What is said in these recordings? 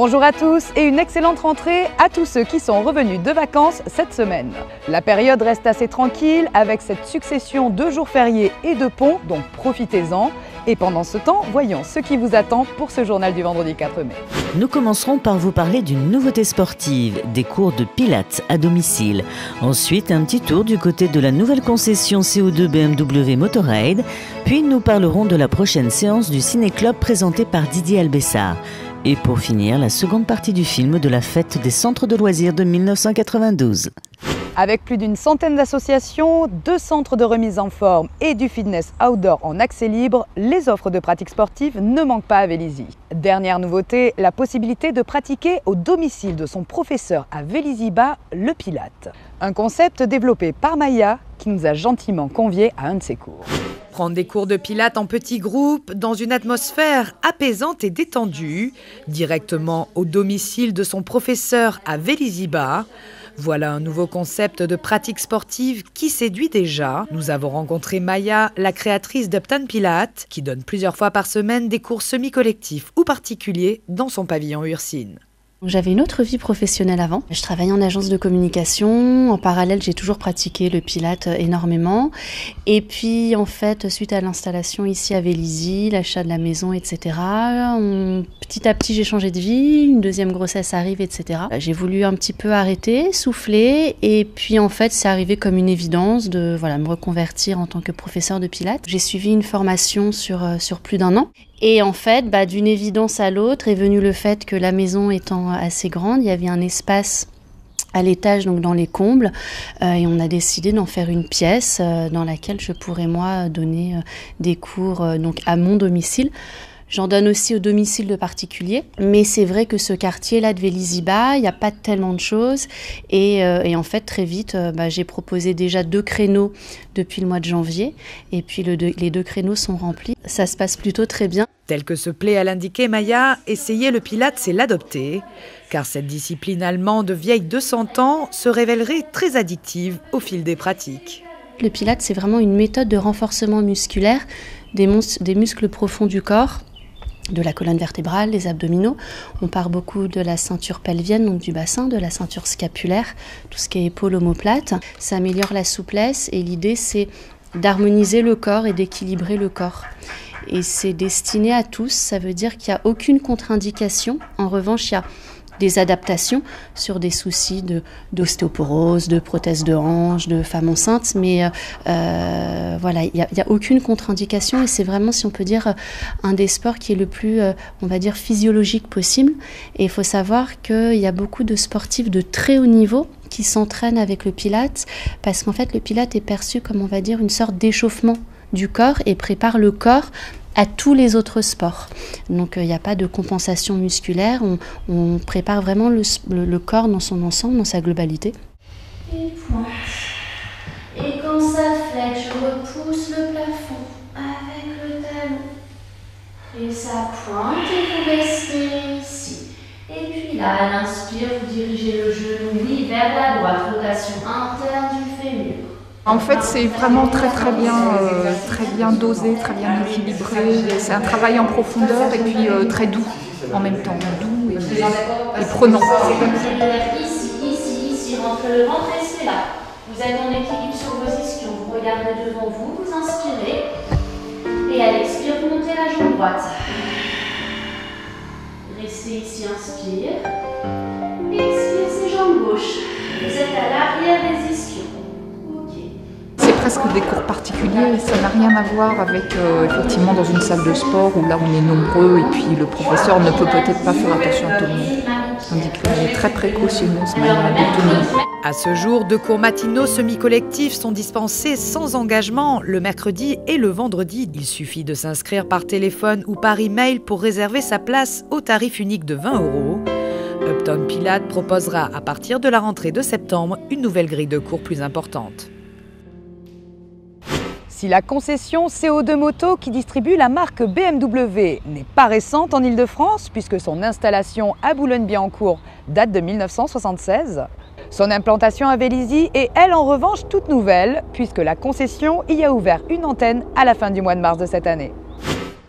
Bonjour à tous et une excellente rentrée à tous ceux qui sont revenus de vacances cette semaine. La période reste assez tranquille avec cette succession de jours fériés et de ponts, donc profitez-en. Et pendant ce temps, voyons ce qui vous attend pour ce journal du vendredi 4 mai. Nous commencerons par vous parler d'une nouveauté sportive, des cours de pilates à domicile. Ensuite, un petit tour du côté de la nouvelle concession CO2 BMW Motorrad. Puis nous parlerons de la prochaine séance du Ciné-Club présentée par Didier Albessard. Et pour finir, la seconde partie du film de la fête des centres de loisirs de 1992. Avec plus d'une centaine d'associations, 2 centres de remise en forme et du fitness outdoor en accès libre, les offres de pratiques sportives ne manquent pas à Vélizy. Dernière nouveauté, la possibilité de pratiquer au domicile de son professeur à Vélizy-Bas le Pilate. Un concept développé par Maya qui nous a gentiment conviés à un de ses cours. Prendre des cours de pilates en petits groupes, dans une atmosphère apaisante et détendue, directement au domicile de son professeur à Vélizy-Bas. Voilà un nouveau concept de pratique sportive qui séduit déjà. Nous avons rencontré Maya, la créatrice d'Uptown Pilates, qui donne plusieurs fois par semaine des cours semi-collectifs ou particuliers dans son pavillon Ursine. J'avais une autre vie professionnelle avant. Je travaillais en agence de communication. En parallèle, j'ai toujours pratiqué le Pilate énormément. Et puis, en fait, suite à l'installation ici à Vélizy, l'achat de la maison, etc., petit à petit, j'ai changé de vie. Une deuxième grossesse arrive, etc. J'ai voulu un petit peu arrêter, souffler. Et puis, en fait, c'est arrivé comme une évidence de me reconvertir en tant que professeur de Pilate. J'ai suivi une formation sur plus d'1 an. Et en fait, d'une évidence à l'autre est venu le fait que la maison étant assez grande, il y avait un espace à l'étage, donc dans les combles, et on a décidé d'en faire une pièce dans laquelle je pourrais moi donner des cours donc à mon domicile. J'en donne aussi au domicile de particuliers, mais c'est vrai que ce quartier-là de Vélizy-Bas, il n'y a pas tellement de choses. Et en fait, très vite, j'ai proposé déjà 2 créneaux depuis le mois de janvier. Et puis les 2 créneaux sont remplis. Ça se passe plutôt très bien. Tel que se plaît à l'indiquer Maya, essayer le Pilate, c'est l'adopter. Car cette discipline allemande vieille de 100 ans se révélerait très addictive au fil des pratiques. Le Pilate, c'est vraiment une méthode de renforcement musculaire des muscles profonds du corps, de la colonne vertébrale, des abdominaux. On part beaucoup de la ceinture pelvienne, donc du bassin, de la ceinture scapulaire, tout ce qui est épaules omoplates. Ça améliore la souplesse et l'idée c'est d'harmoniser le corps et d'équilibrer le corps. Et c'est destiné à tous, ça veut dire qu'il n'y a aucune contre-indication. En revanche, il y a des adaptations sur des soucis d'ostéoporose, de prothèse de hanche, de femmes enceintes, mais il y a aucune contre-indication et c'est vraiment, si on peut dire, un des sports qui est le plus, on va dire, physiologique possible. Et il faut savoir qu'il y a beaucoup de sportifs de très haut niveau qui s'entraînent avec le Pilate parce qu'en fait, le Pilate est perçu comme, on va dire, une sorte d'échauffement du corps et prépare le corps à tous les autres sports. Donc il n'y a pas de compensation musculaire, on prépare vraiment le corps dans son ensemble, dans sa globalité. Et pointe. Et quand ça flex, je repousse le plafond avec le talon. Et ça pointe et vous restez ici. Et puis là, elle inspire, vous dirigez le genou vers la droite, rotation interne du fémur. En fait, c'est vraiment très bien dosé, très bien équilibré. C'est un travail en profondeur et puis très doux en même temps, doux et prenant. Ici, rentrez le ventre, restez là. Vous êtes en équilibre sur vos ischions. Vous regardez devant vous, vous inspirez. Et à l'expire, vous montez la jambe droite. Restez ici, inspire. Expire, c'est jambe gauche. Vous êtes à l'arrière des ischions. C'est presque des cours particuliers, ça n'a rien à voir avec effectivement dans une salle de sport où là on est nombreux et puis le professeur ne peut peut-être pas faire attention à tout le monde. Tandis qu'on est très précautionneuse manière de tout le monde. À ce jour, 2 cours matinaux semi-collectifs sont dispensés sans engagement le mercredi et le vendredi. Il suffit de s'inscrire par téléphone ou par email pour réserver sa place au tarif unique de 20 €. Uptown Pilates proposera à partir de la rentrée de septembre une nouvelle grille de cours plus importante. Si la concession CO2 Moto qui distribue la marque BMW n'est pas récente en Ile-de-France, puisque son installation à Boulogne-Billancourt date de 1976, son implantation à Vélizy est, elle, en revanche, toute nouvelle, puisque la concession y a ouvert une antenne à la fin du mois de mars de cette année.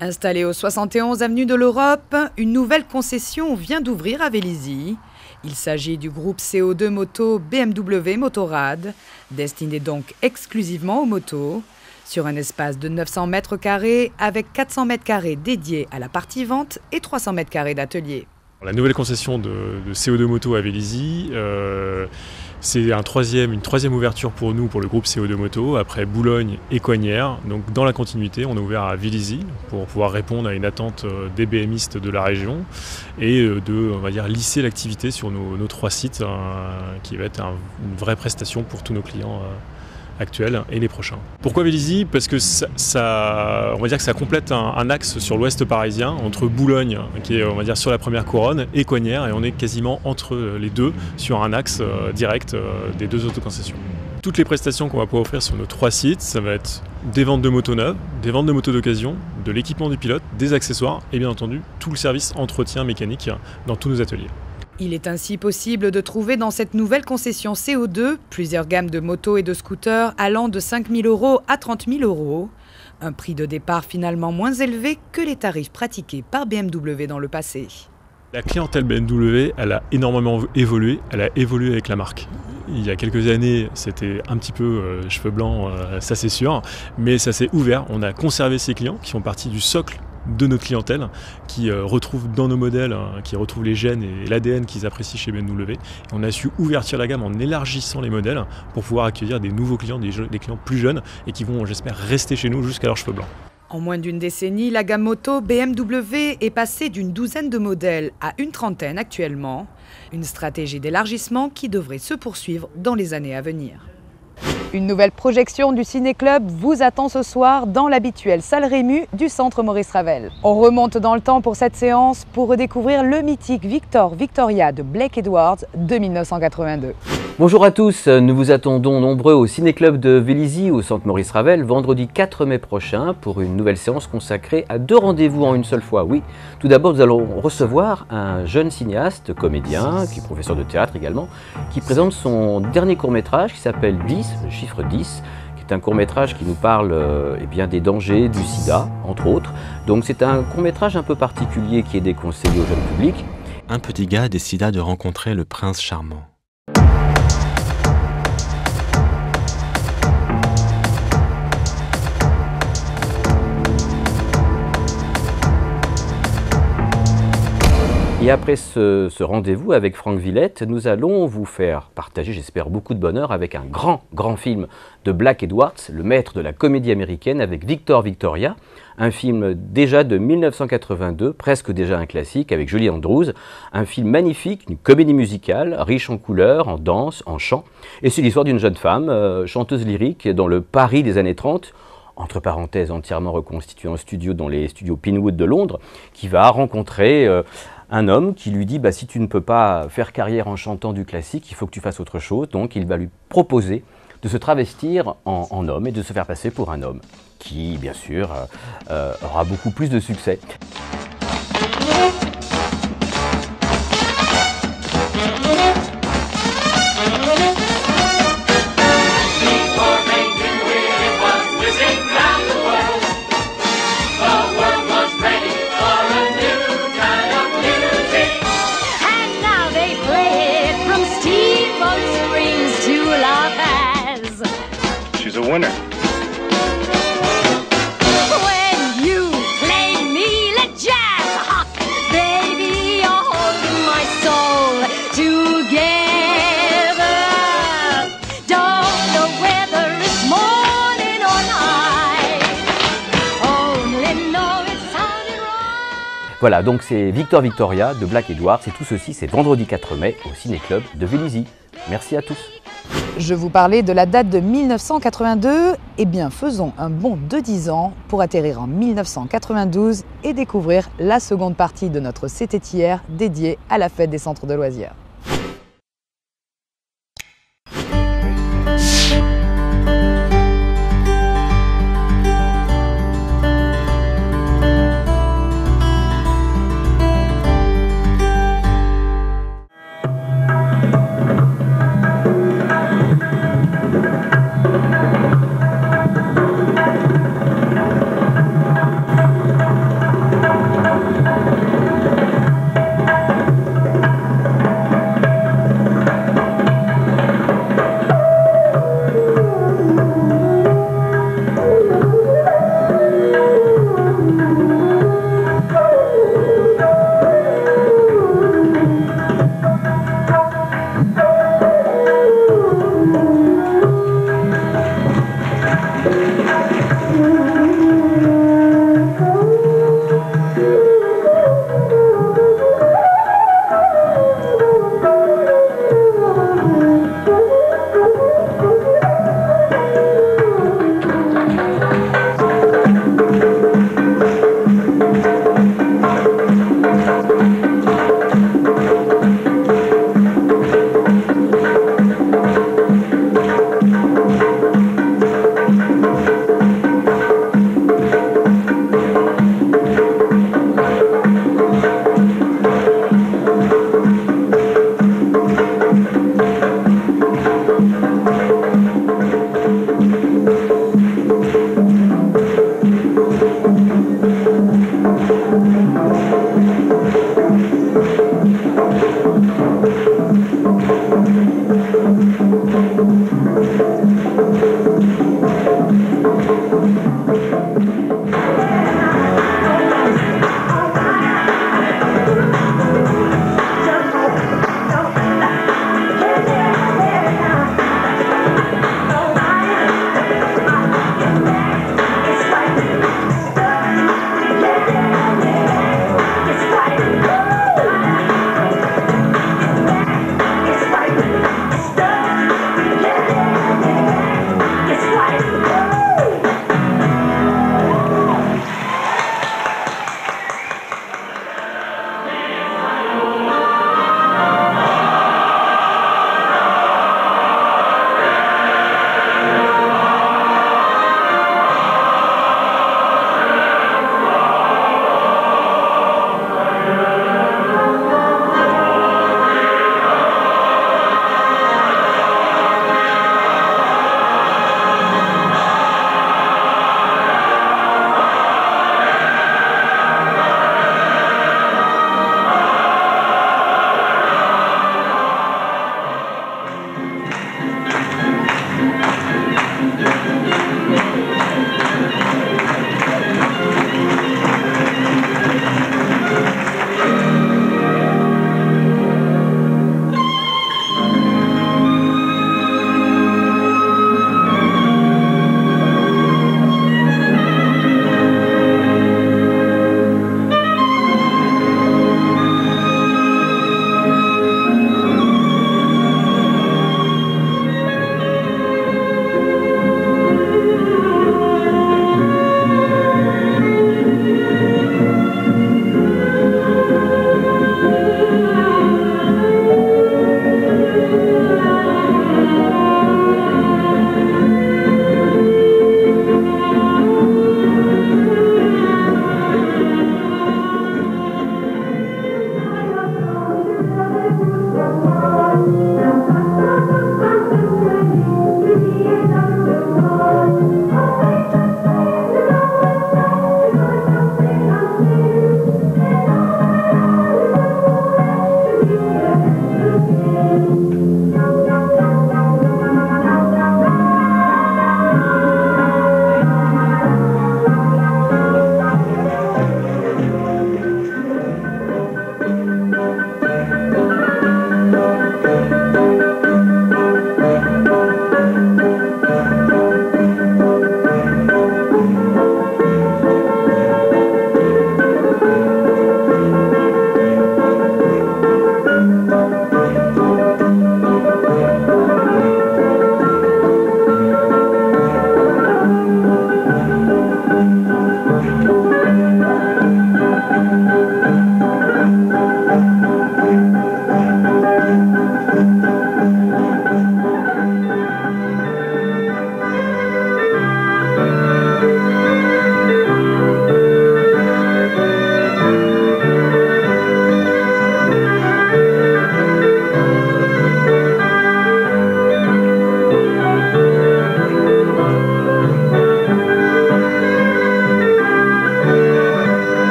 Installée au 71 avenue de l'Europe, une nouvelle concession vient d'ouvrir à Vélizy. Il s'agit du groupe CO2 moto BMW Motorrad, destiné donc exclusivement aux motos, sur un espace de 900 mètres carrés avec 400 mètres carrés dédiés à la partie vente et 300 mètres carrés d'atelier. La nouvelle concession de CO2 moto à Vélizy, c'est une troisième ouverture pour nous, pour le groupe CO2 moto, après Boulogne et Coignères. Donc dans la continuité, on a ouvert à Vélizy pour pouvoir répondre à une attente des BMistes de la région et on va dire, lisser l'activité sur nos 3 sites, qui va être une vraie prestation pour tous nos clients actuels et les prochains. Pourquoi Vélizy ? Parce que on va dire que ça complète un axe sur l'ouest parisien, entre Boulogne, qui est on va dire sur la première couronne, et Coignères, et on est quasiment entre les deux, sur un axe direct des 2 autoconcessions. Toutes les prestations qu'on va pouvoir offrir sur nos 3 sites, ça va être des ventes de motos neuves, des ventes de motos d'occasion, de l'équipement du pilote, des accessoires et bien entendu tout le service entretien mécanique dans tous nos ateliers. Il est ainsi possible de trouver dans cette nouvelle concession CO2 plusieurs gammes de motos et de scooters allant de 5 000 € à 30 000 €. Un prix de départ finalement moins élevé que les tarifs pratiqués par BMW dans le passé. La clientèle BMW, elle a énormément évolué, elle a évolué avec la marque. Il y a quelques années, c'était un petit peu cheveux blancs, ça c'est sûr, mais ça s'est ouvert. On a conservé ces clients qui font partie du socle de notre clientèle, qui retrouvent dans nos modèles, qui retrouvent les gènes et l'ADN qu'ils apprécient chez BMW. Et on a su ouvrir la gamme en élargissant les modèles pour pouvoir accueillir des nouveaux clients, des clients plus jeunes et qui vont, j'espère, rester chez nous jusqu'à leurs cheveux blancs. En moins d'une décennie, la gamme moto BMW est passée d'une douzaine de modèles à une trentaine actuellement. Une stratégie d'élargissement qui devrait se poursuivre dans les années à venir. Une nouvelle projection du Ciné-Club vous attend ce soir dans l'habituelle salle Rému du centre Maurice Ravel. On remonte dans le temps pour cette séance pour redécouvrir le mythique Victor Victoria de Blake Edwards de 1982. Bonjour à tous, nous vous attendons nombreux au Ciné-Club de Vélizy au centre Maurice Ravel vendredi 4 mai prochain pour une nouvelle séance consacrée à 2 rendez-vous en une seule fois. Oui, tout d'abord nous allons recevoir un jeune cinéaste, comédien, qui est professeur de théâtre également, qui présente son dernier court-métrage qui s'appelle 10, le chiffre 10, qui est un court-métrage qui nous parle des dangers du sida, entre autres. Donc c'est un court-métrage un peu particulier qui est déconseillé au jeune public. Un petit gars décida de rencontrer le prince charmant. Et après ce rendez-vous avec Franck Villette, nous allons vous faire partager, j'espère, beaucoup de bonheur avec un grand film de Blake Edwards, le maître de la comédie américaine, avec Victor Victoria, un film déjà de 1982, presque déjà un classique, avec Julie Andrews, un film magnifique, une comédie musicale, riche en couleurs, en danse, en chant, et c'est l'histoire d'une jeune femme, chanteuse lyrique, dans le Paris des années 30, entre parenthèses entièrement reconstitué en studio dans les studios Pinewood de Londres, qui va rencontrer un homme qui lui dit si tu ne peux pas faire carrière en chantant du classique, il faut que tu fasses autre chose. Donc il va lui proposer de se travestir en homme et de se faire passer pour un homme qui, bien sûr, aura beaucoup plus de succès. Winner. When you play me the jazz, baby, you're holding my soul together. Don't know whether it's morning or night, only know it sounded right. Voilà, donc c'est Victor Victoria de Blake Edwards et tout ceci c'est vendredi 4 mai au Ciné-Club de Vélizy. Merci à tous. Je vous parlais de la date de 1982, eh bien faisons un bond de 10 ans pour atterrir en 1992 et découvrir la seconde partie de notre C'était hier dédiée à la fête des centres de loisirs.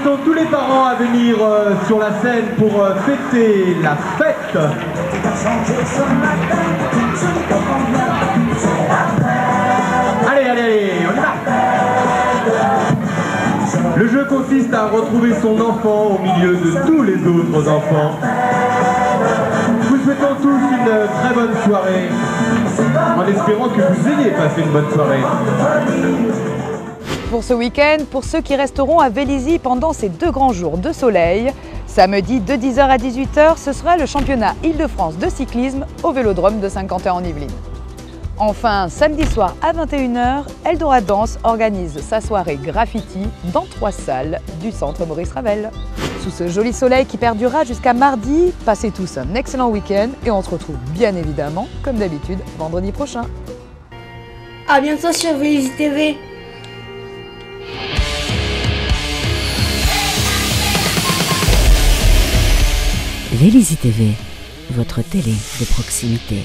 invitons tous les parents à venir sur la scène pour fêter la fête. Allez, allez, allez, on y va. Le jeu consiste à retrouver son enfant au milieu de tous les autres enfants. Vous souhaitons tous une très bonne soirée, en espérant que vous ayez passé une bonne soirée. Pour ce week-end, pour ceux qui resteront à Vélizy pendant ces 2 grands jours de soleil, samedi de 10h à 18h, ce sera le championnat Île-de-France de cyclisme au Vélodrome de Saint-Quentin en Yvelines. Enfin, samedi soir à 21h, Eldora Danse organise sa soirée graffiti dans 3 salles du centre Maurice Ravel. Sous ce joli soleil qui perdurera jusqu'à mardi, passez tous un excellent week-end et on se retrouve bien évidemment, comme d'habitude, vendredi prochain. À bientôt sur Vélizy TV. Vélizy TV, votre télé de proximité.